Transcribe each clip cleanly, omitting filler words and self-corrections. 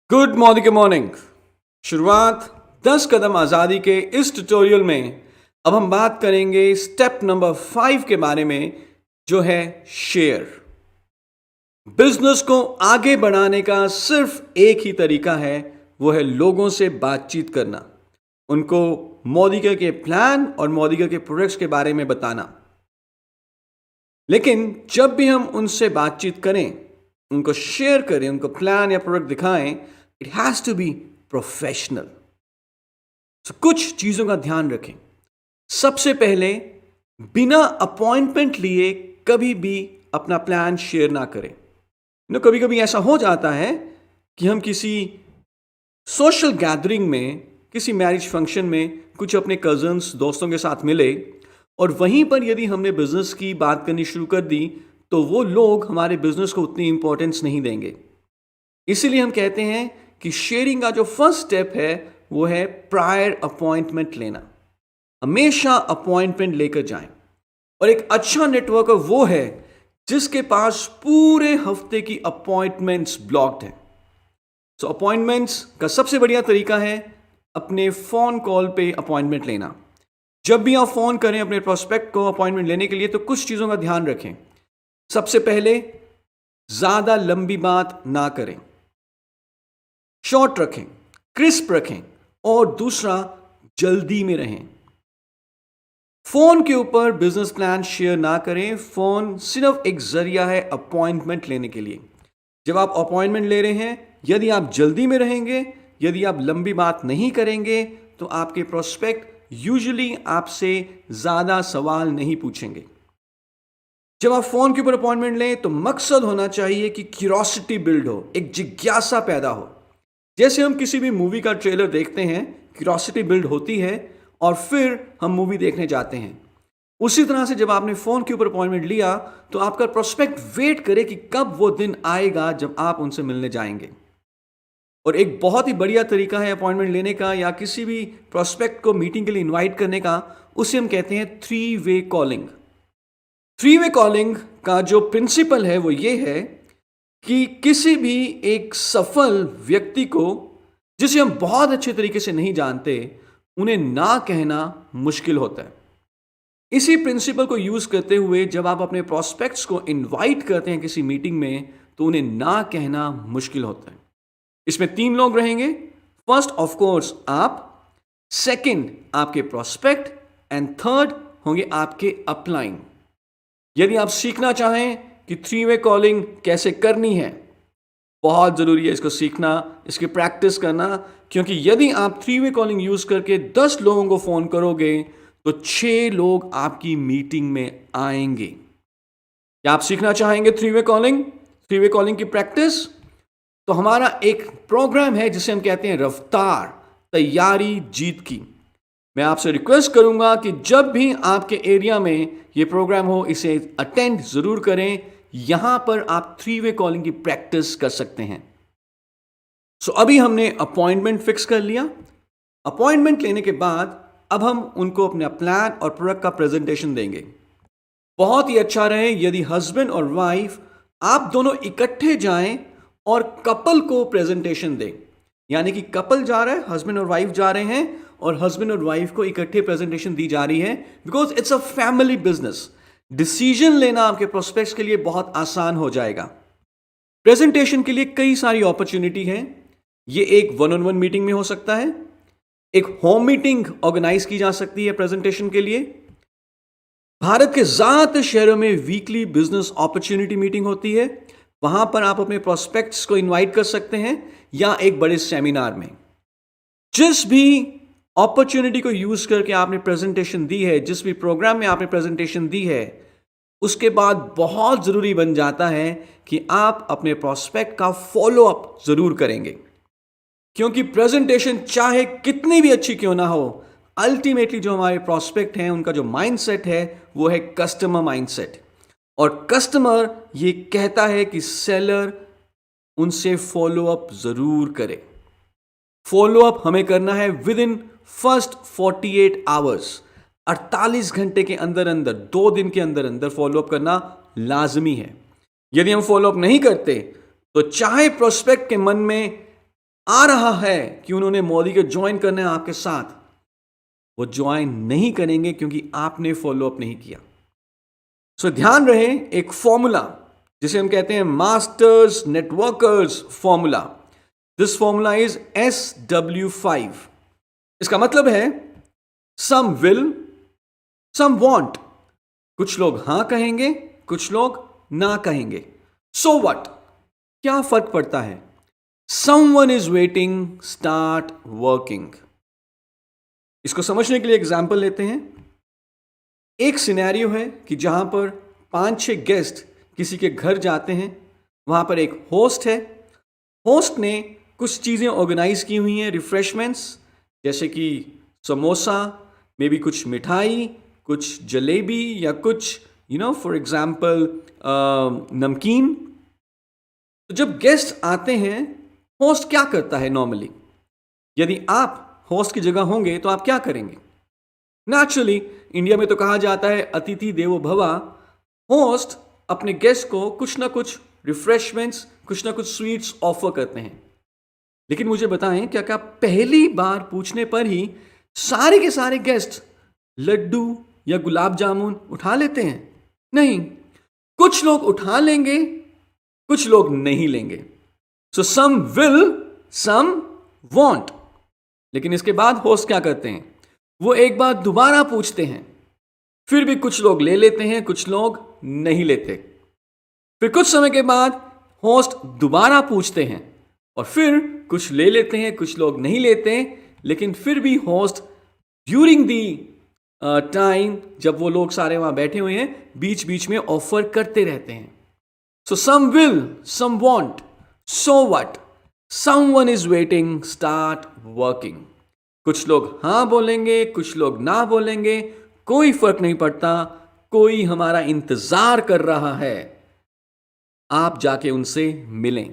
Good morning शुरुआत 10 कदम आज़ादी के इस ट्यूटोरियल में अब हम बात करेंगे स्टेप नंबर 5 के बारे में, जो है शेयर। बिजनेस को आगे बढ़ाने का सिर्फ एक ही तरीका है, वो है लोगों से बातचीत करना, उनको मोदिका के प्लान और मोदिका के प्रोडक्ट्स के बारे में बताना। लेकिन जब भी हम उनसे बातचीत करें, उनको शेयर करें, उनको प्लान या प्रोडक्ट दिखाएं, it has to be professional. कुछ चीजों का ध्यान रखें। सबसे पहले, बिना अपॉइंटमेंट लिए कभी भी अपना प्लान शेयर ना करें। कभी कभी ऐसा हो जाता है कि हम किसी सोशल गैदरिंग में, किसी मैरिज फंक्शन में कुछ अपने कजन्स दोस्तों के साथ मिले और वहीं पर यदि हमने बिजनेस की बात करनी शुरू कर दी तो वो लोग हमारे बिजनेस को उतनी इंपॉर्टेंस नहीं देंगे। इसीलिए हम कहते हैं कि शेयरिंग का जो फर्स्ट स्टेप है वो है प्रायर अपॉइंटमेंट लेना। हमेशा अपॉइंटमेंट लेकर जाएं। और एक अच्छा नेटवर्कर वो है जिसके पास पूरे हफ्ते की अपॉइंटमेंट्स ब्लॉक्ड है। सो अपॉइंटमेंट्स का सबसे बढ़िया तरीका है अपने फोन कॉल पे अपॉइंटमेंट लेना। जब भी आप फोन करें अपने प्रोस्पेक्ट को अपॉइंटमेंट लेने के लिए तो कुछ चीजों का ध्यान रखें। सबसे पहले, ज्यादा लंबी बात ना करें, शॉर्ट रखें, क्रिस्प रखें, और दूसरा, जल्दी में रहें। फोन के ऊपर बिजनेस प्लान शेयर ना करें। फोन सिर्फ एक जरिया है अपॉइंटमेंट लेने के लिए। जब आप अपॉइंटमेंट ले रहे हैं, यदि आप जल्दी में रहेंगे, यदि आप लंबी बात नहीं करेंगे, तो आपके प्रोस्पेक्ट यूजुअली आपसे ज्यादा सवाल नहीं पूछेंगे। जब आप फोन के ऊपर अपॉइंटमेंट लें तो मकसद होना चाहिए कि क्यूरोसिटी बिल्ड हो, एक जिज्ञासा पैदा हो। जैसे हम किसी भी मूवी का ट्रेलर देखते हैं, क्यूरोसिटी बिल्ड होती है और फिर हम मूवी देखने जाते हैं। उसी तरह से जब आपने फोन के ऊपर अपॉइंटमेंट लिया तो आपका प्रोस्पेक्ट वेट करे कि कब वो दिन आएगा जब आप उनसे मिलने जाएंगे। और एक बहुत ही बढ़िया तरीका है अपॉइंटमेंट लेने का या किसी भी प्रोस्पेक्ट को मीटिंग के लिए इनवाइट करने का, उसे हम कहते हैं 3-वे कॉलिंग। 3-वे कॉलिंग का जो प्रिंसिपल है वो ये है कि किसी भी एक सफल व्यक्ति को, जिसे हम बहुत अच्छे तरीके से नहीं जानते, उन्हें ना कहना मुश्किल होता है। इसी प्रिंसिपल को यूज करते हुए जब आप अपने प्रोस्पेक्ट्स को इनवाइट करते हैं किसी मीटिंग में, तो उन्हें ना कहना मुश्किल होता है। इसमें 3 लोग रहेंगे। फर्स्ट ऑफ कोर्स आप, सेकंड आपके प्रोस्पेक्ट, एंड थर्ड होंगे आपके अपलाइन। यदि आप सीखना चाहें कि 3-वे कॉलिंग कैसे करनी है, बहुत जरूरी है इसको सीखना, इसकी प्रैक्टिस करना, क्योंकि यदि आप 3-वे कॉलिंग यूज करके 10 लोगों को फोन करोगे तो 6 लोग आपकी मीटिंग में आएंगे। क्या आप सीखना चाहेंगे 3-वे कॉलिंग की प्रैक्टिस? तो हमारा एक प्रोग्राम है जिसे हम कहते हैं रफ्तार, तैयारी जीत की। मैं आपसे रिक्वेस्ट करूंगा कि जब भी आपके एरिया में ये प्रोग्राम हो, इसे अटेंड जरूर करें। यहां पर आप 3-वे कॉलिंग की प्रैक्टिस कर सकते हैं। सो अभी हमने अपॉइंटमेंट फिक्स कर लिया। अपॉइंटमेंट लेने के बाद अब हम उनको अपना प्लान और प्रोडक्ट का प्रेजेंटेशन देंगे। बहुत ही अच्छा रहे यदि हस्बैंड और वाइफ आप दोनों इकट्ठे जाएं और कपल को प्रेजेंटेशन दें। यानी कि कपल जा रहा है, हस्बैंड और वाइफ जा रहे हैं और हस्बैंड और वाइफ को इकट्ठे प्रेजेंटेशन दी जा रही है, because it's a family business. Decision लेना आपके प्रोस्पेक्ट्स के लिए बहुत आसान हो जाएगा। प्रेजेंटेशन के लिए कई सारी अपॉर्चुनिटी है। ये एक 1-on-1 मीटिंग में हो सकता है, एक होम मीटिंग ऑर्गेनाइज की जा सकती है प्रेजेंटेशन के लिए। भारत के ज्यादातर शहरों में वीकली बिजनेस अपॉर्चुनिटी मीटिंग होती है, वहां पर आप अपने प्रोस्पेक्ट्स को इनवाइट कर सकते हैं, या एक बड़े सेमिनार में। जिस भी अपॉर्चुनिटी को यूज करके आपने प्रेजेंटेशन दी है, जिस भी प्रोग्राम में आपने प्रेजेंटेशन दी है, उसके बाद बहुत जरूरी बन जाता है कि आप अपने प्रोस्पेक्ट का फॉलो अप जरूर करेंगे। क्योंकि प्रेजेंटेशन चाहे कितनी भी अच्छी क्यों ना हो, अल्टीमेटली जो हमारे प्रोस्पेक्ट हैं उनका जो माइंडसेट है वो है कस्टमर माइंडसेट। और कस्टमर ये कहता है कि सेलर उनसे फॉलो अप जरूर करे। फॉलो अप हमें करना है विद इन फर्स्ट 48 आवर्स, 48 घंटे के अंदर अंदर, 2 दिन के अंदर अंदर फॉलो अप करना लाजमी है। यदि हम फॉलो अप नहीं करते तो चाहे प्रोस्पेक्ट के मन में आ रहा है कि उन्होंने मोदी को ज्वाइन करना है आपके साथ, वो ज्वाइन नहीं करेंगे क्योंकि आपने फॉलो अप नहीं किया। सो ध्यान रहे, एक फॉर्मूला जिसे हम कहते हैं masters networkers formula, this formula is SW5। इसका मतलब है सम विल सम वॉन्ट, कुछ लोग हां कहेंगे, कुछ लोग ना कहेंगे। सो व्हाट, क्या फर्क पड़ता है? Someone is waiting, start working. इसको समझने के लिए एग्जाम्पल लेते हैं। एक सिनेरियो है कि जहां पर 5-6 गेस्ट किसी के घर जाते हैं, वहां पर एक होस्ट है। होस्ट ने कुछ चीजें ऑर्गेनाइज की हुई हैं, रिफ्रेशमेंट्स जैसे कि समोसा, मे बी कुछ मिठाई, कुछ जलेबी या कुछ फॉर एग्जाम्पल नमकीन। तो जब गेस्ट आते हैं, होस्ट क्या करता है नॉर्मली? यदि आप होस्ट की जगह होंगे तो आप क्या करेंगे? नेचुरली इंडिया में तो कहा जाता है अतिथि देवो भवा। होस्ट अपने गेस्ट को कुछ ना कुछ रिफ्रेशमेंट्स, कुछ ना कुछ स्वीट्स ऑफर करते हैं। लेकिन मुझे बताएं, क्या क्या पहली बार पूछने पर ही सारे के सारे गेस्ट लड्डू या गुलाब जामुन उठा लेते हैं? नहीं, कुछ लोग उठा लेंगे, कुछ लोग नहीं लेंगे। सो सम विल, सम वॉन्ट। लेकिन इसके बाद होस्ट क्या करते हैं? वो एक बार दोबारा पूछते हैं, फिर भी कुछ लोग ले लेते हैं, कुछ लोग नहीं लेते। फिर कुछ समय के बाद होस्ट दोबारा पूछते हैं और फिर कुछ ले लेते हैं, कुछ लोग नहीं लेते। लेकिन फिर भी होस्ट ड्यूरिंग दी टाइम, जब वो लोग सारे वहां बैठे हुए हैं, बीच बीच में ऑफर करते रहते हैं। So some will, some won't, so what, someone is waiting, start working. कुछ लोग हां बोलेंगे, कुछ लोग ना बोलेंगे, कोई फर्क नहीं पड़ता, कोई हमारा इंतजार कर रहा है, आप जाके उनसे मिलें।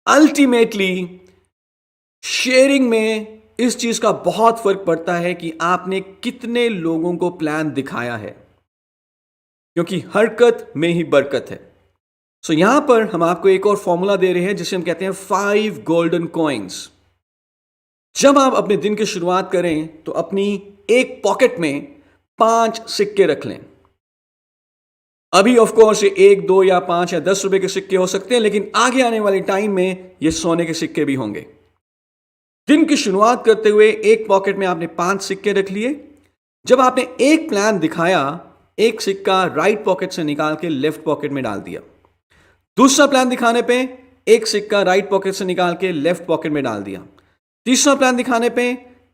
अल्टीमेटली शेयरिंग में इस चीज का बहुत फर्क पड़ता है कि आपने कितने लोगों को प्लान दिखाया है, क्योंकि हरकत में ही बरकत है। सो यहां पर हम आपको एक और फॉर्मूला दे रहे हैं जिसे हम कहते हैं 5 गोल्डन कॉइन्स। जब आप अपने दिन की शुरुआत करें तो अपनी एक पॉकेट में 5 सिक्के रख लें। अभी ऑफ कोर्स ये 1, 2 या 5 या 10 रुपए के सिक्के हो सकते हैं, लेकिन आगे आने वाले टाइम में ये सोने के सिक्के भी होंगे। दिन की शुरुआत करते हुए एक पॉकेट में आपने 5 सिक्के रख लिए। जब आपने एक प्लान दिखाया, एक सिक्का राइट पॉकेट से निकाल के लेफ्ट पॉकेट में डाल दिया। दूसरा प्लान दिखाने पे एक सिक्का राइट पॉकेट से निकाल के लेफ्ट पॉकेट में डाल दिया। तीसरा प्लान दिखाने पे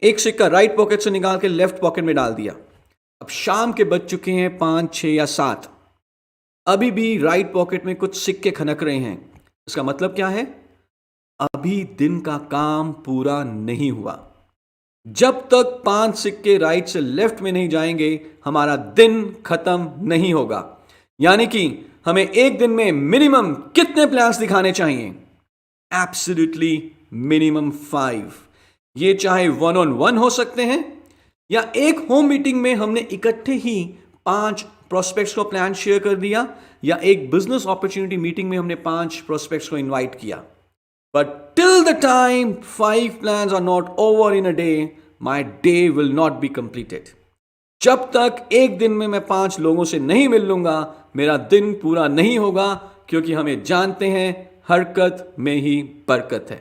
एक सिक्का राइट पॉकेट से निकाल के लेफ्ट पॉकेट में डाल दिया। अब शाम के बज चुके हैं 5, 6 या 7, अभी भी राइट पॉकेट में कुछ सिक्के खनक रहे हैं। इसका मतलब क्या है? अभी दिन का काम पूरा नहीं हुआ। जब तक 5 सिक्के राइट से लेफ्ट में नहीं जाएंगे, हमारा दिन खत्म नहीं होगा। यानी कि हमें एक दिन में मिनिमम कितने प्लान्स दिखाने चाहिए? Absolutely minimum 5। ये चाहे 1-on-1 हो सकते हैं या एक होम मीटिंग में हमने इकट्ठे ही 5 प्रोस्पेक्ट्स को प्लान शेयर कर दिया, या एक बिजनेस अपॉर्चुनिटी मीटिंग में हमने 5 प्रोस्पेक्ट्स को इनवाइट किया। But till the time 5 plans are not over in a day, my day will not be completed. जब तक एक दिन में मैं 5 लोगों से नहीं मिल लूंगा, मेरा दिन पूरा नहीं होगा, क्योंकि हमें जानते हैं हरकत में ही बरकत है।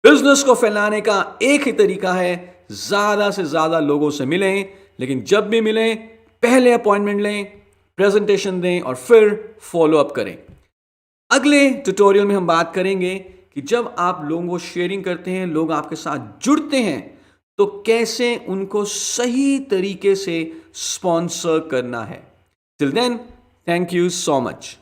बिजनेस को फैलाने का एक ही तरीका है, ज्यादा से ज्यादा लोगों से मिलें। लेकिन जब भी मिलें, पहले अपॉइंटमेंट लें, प्रेजेंटेशन दें और फिर फॉलो अप करें। अगले ट्यूटोरियल में हम बात करेंगे कि जब आप लोगों को शेयरिंग करते हैं, लोग आपके साथ जुड़ते हैं, तो कैसे उनको सही तरीके से स्पॉन्सर करना है। Till then, thank you so much.